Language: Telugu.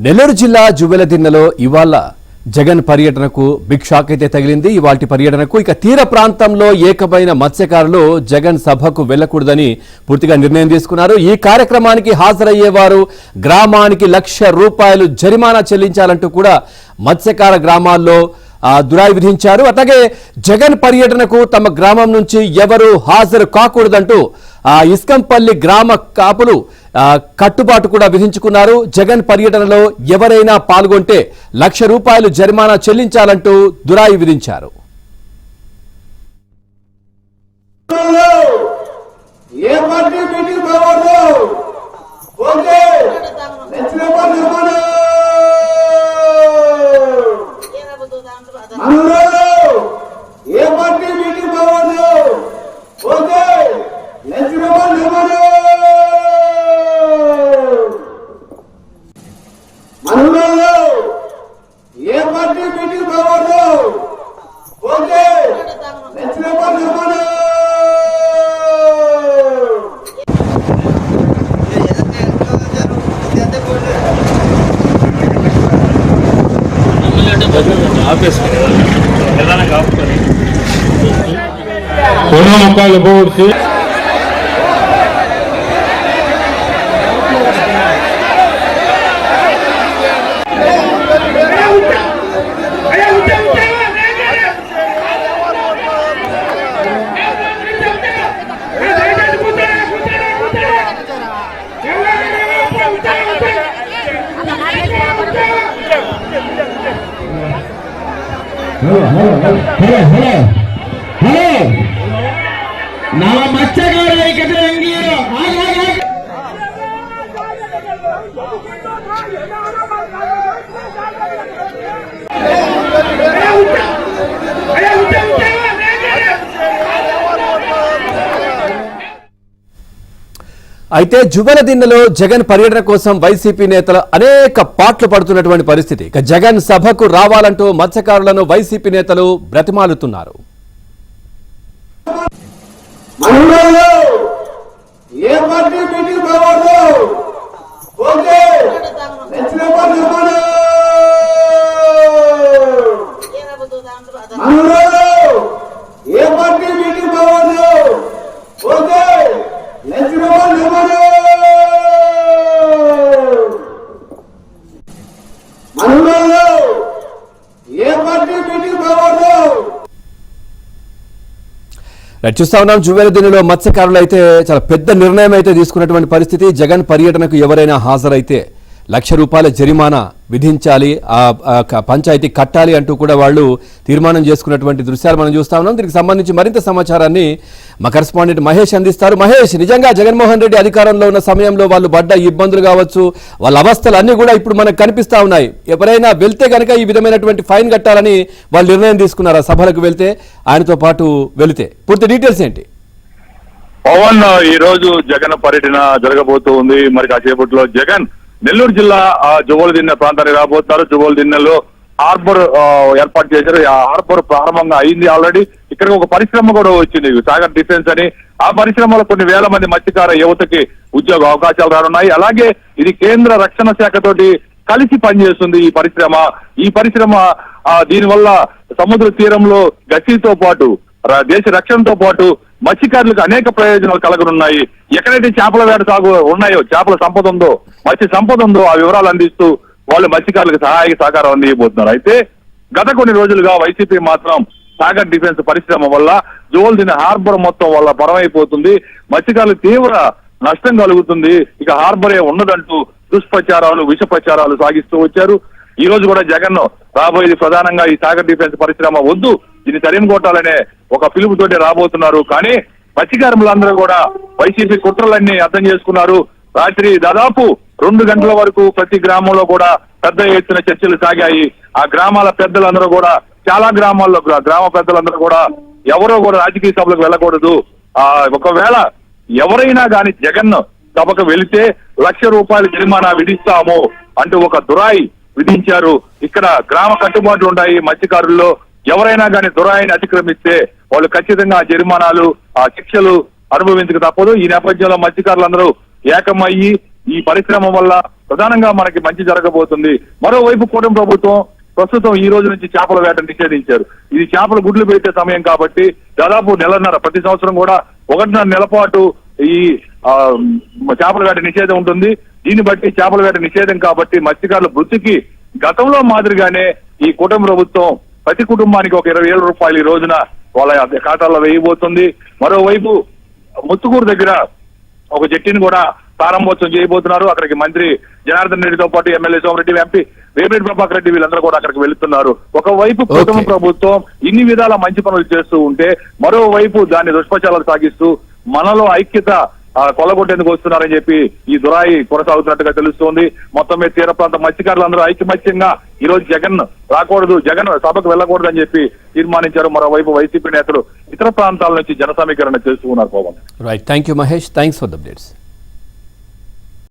నెల్లూరు జిల్లా జువ్వెలదిన్నెలో ఇవాళ జగన్ పర్యటనకు బిగ్ షాక్ అయితే తగిలింది. ఇవాల్టి పర్యటనకు ఇక తీర ప్రాంతంలో ఏకమైన మత్స్యకారులు జగన్ సభకు వెళ్లకూడదని పూర్తిగా నిర్ణయం తీసుకున్నారు. ఈ కార్యక్రమానికి హాజరయ్యేవారు గ్రామానికి ₹1,00,000 జరిమానా చెల్లించాలంటూ కూడా మత్స్యకార గ్రామాల్లో దురాయి విధించారు. అట్లాగే జగన్ పర్యటనకు తమ గ్రామం నుంచి ఎవరు హాజరు కాకూడదంటూ ఇస్కంపల్లి గ్రామ కాపులు కట్టుబాటు కూడా విధించుకున్నారు. జగన్ పర్యటనలో ఎవరైనా పాల్గొంటే ₹1,00,000 జరిమానా చెల్లించాలంటూ దురాయి విధించారు. మొక్కలు పూర్తి నా మత్స్యకారుల ఐక్యత అయితే జువ్వెలదిన్నెలో జగన్ పర్యటన కోసం వైసీపీ నేతలు అనేక పాట్లు పడుతున్నటువంటి పరిస్థితి. ఇక జగన్ సభకు రావాలంటూ మత్స్యకారులను వైసీపీ నేతలు బ్రతిమాలుతున్నారు. చూస్తా ఉన్నాం జువ్వెలదిన్నెలో మత్స్యకారులు అయితే చాలా పెద్ద నిర్ణయం అయితే తీసుకున్నటువంటి పరిస్థితి. జగన్ పర్యటనకు ఎవరైనా హాజరైతే ₹1,00,000 జరిమానా విధించాలి, పంచాయతీ కట్టాలి అంటూ కూడా వాళ్ళు తీర్మానం చేసుకున్నటువంటి దృశ్యాలు మనం చూస్తా ఉన్నాం. దీనికి సంబంధించి మరింత సమాచారాన్ని మా కరెస్పాండెంట్ మహేష్ అందిస్తారు. మహేష్, నిజంగా జగన్మోహన్ రెడ్డి అధికారంలో ఉన్న సమయంలో వాళ్ళు పడ్డ ఇబ్బందులు కావచ్చు, వాళ్ళ అవస్థలు అన్ని కూడా ఇప్పుడు మనకు కనిపిస్తా ఉన్నాయి. ఎవరైనా వెళ్తే కనుక ఈ విధమైనటువంటి ఫైన్ కట్టాలని వాళ్ళు నిర్ణయం తీసుకున్నారు. ఆ సభలకు వెళ్తే, ఆయనతో పాటు వెళితే పూర్తి డీటెయిల్స్ ఏంటి? పవన్, ఈ రోజు జగన్ పర్యటన జరగబోతూ ఉంది. మరి కాసేపట్లో జగన్ నెల్లూరు జిల్లా జువ్వెలదిన్నె ప్రాంతానికి రాబోతున్నారు. జువ్వెలదిన్నెలో హార్బర్ ఏర్పాటు చేశారు. ఆ హార్బర్ ప్రారంభంగా అయింది ఆల్రెడీ. ఇక్కడ ఒక పరిశ్రమ కూడా వచ్చింది, సాగర్ డిఫెన్స్ అని. ఆ పరిశ్రమలో కొన్ని వేల మంది మత్స్యకార యువతకి ఉద్యోగ అవకాశాలు రానున్నాయి. అలాగే ఇది కేంద్ర రక్షణ శాఖతోటి కలిసి పనిచేస్తుంది ఈ పరిశ్రమ దీనివల్ల సముద్ర తీరంలో గస్తీతో పాటు దేశ రక్షణతో పాటు మత్స్యకారులకు అనేక ప్రయోజనాలు కలగనున్నాయి. ఎక్కడైతే చేపల వేట సాగు ఉన్నాయో, చేపల సంపద ఉందో, మత్స్య సంపద ఉందో ఆ వివరాలు అందిస్తూ వాళ్ళు మత్స్యకారులకు సహాయ సహకారం అందియబోతున్నారు. అయితే గత కొన్ని రోజులుగా వైసీపీ మాత్రం సాగర్ డిఫెన్స్ పరిశ్రమ వల్ల జువ్వెలదిన్నె హార్బర్ మొత్తం వల్ల పరమైపోతుంది, మత్స్యకారులకు తీవ్ర నష్టం కలుగుతుంది, ఇక హార్బరే ఉన్నదంటూ దుష్ప్రచారాలు, విష ప్రచారాలు సాగిస్తూ వచ్చారు. ఈ రోజు కూడా జగన్ రాబోయేది ప్రధానంగా ఈ సాగర్ డిఫెన్స్ పరిశ్రమ వద్దు, దీన్ని తరిమి కొట్టాలనే ఒక పిలుపుతోటి రాబోతున్నారు. కానీ మత్స్యకారులందరూ కూడా వైసీపీ కుట్రలన్నీ అర్థం చేసుకున్నారు. రాత్రి దాదాపు 2 గంటల వరకు ప్రతి గ్రామంలో కూడా పెద్ద ఎత్తున చర్చలు సాగాయి. ఆ గ్రామాల పెద్దలందరూ కూడా, చాలా గ్రామాల్లో గ్రామ పెద్దలందరూ కూడా ఎవరో కూడా రాజకీయ సభలకు వెళ్ళకూడదు, ఒకవేళ ఎవరైనా కానీ జగన్ సభకు వెళితే ₹1,00,000 జరిమానా విధిస్తాము అంటూ ఒక దురాయి విధించారు. ఇక్కడ గ్రామ కట్టుబాట్లు ఉన్నాయి మత్స్యకారుల్లో. ఎవరైనా కానీ దురాయిని అతిక్రమిస్తే వాళ్ళు ఖచ్చితంగా జరిమానాలు, శిక్షలు అనుభవించక తప్పదు. ఈ నేపథ్యంలో మత్స్యకారులందరూ ఏకమయ్యి ఈ పరిశ్రమ వల్ల ప్రధానంగా మనకి మంచి జరగబోతుంది. మరోవైపు కూటమి ప్రభుత్వం ప్రస్తుతం ఈ రోజు నుంచి చేపల వేట నిషేధించారు. ఇది చేపల గుడ్లు పెట్టే సమయం కాబట్టి దాదాపు నెలన్నర, ప్రతి సంవత్సరం కూడా 1.5 నెలల పాటు ఈ చేపల వేట నిషేధం ఉంటుంది. దీన్ని బట్టి చేపల వేట నిషేధం కాబట్టి మత్స్యకారుల వృత్తికి గతంలో మాదిరిగానే ఈ కూటమి ప్రభుత్వం ప్రతి కుటుంబానికి ఒక 20,000 రూపాయలు ఈ రోజున వాళ్ళ ఖాతాల్లో వేయబోతుంది. మరోవైపు ముత్తుకూరు దగ్గర ఒక జట్టిని కూడా ప్రారంభోత్సవం చేయబోతున్నారు. అక్కడికి మంత్రి జనార్దన్ రెడ్డితో పాటు ఎమ్మెల్యే సోమిరెడ్డి, ఎంపీ వేమిరెడ్డి ప్రభాకర్ రెడ్డి వీళ్ళందరూ కూడా అక్కడికి వెళుతున్నారు. ఒకవైపు కూటమి ప్రభుత్వం ఇన్ని విధాల మంచి పనులు చేస్తూ ఉంటే మరోవైపు దాన్ని దుష్ప్రచారాలు సాగిస్తూ మనలో ఐక్యత కొల్లగొట్టేందుకు వస్తున్నారని చెప్పి ఈ దురాయి కొనసాగుతున్నట్టుగా తెలుస్తోంది. మొత్తం మీద తీర ప్రాంత మత్స్యకారులందరూ ఐకమత్యంగా ఈ రోజు జగన్ రాకూడదు, జగన్ సభకు వెళ్ళకూడదు అని చెప్పి తీర్మానించారు. మరోవైపు వైసీపీ నేతలు ఇతర ప్రాంతాల నుంచి జన సమీకరణ చేస్తూ ఉన్నారు. Pavan, right, thank you Mahesh, thanks for the updates.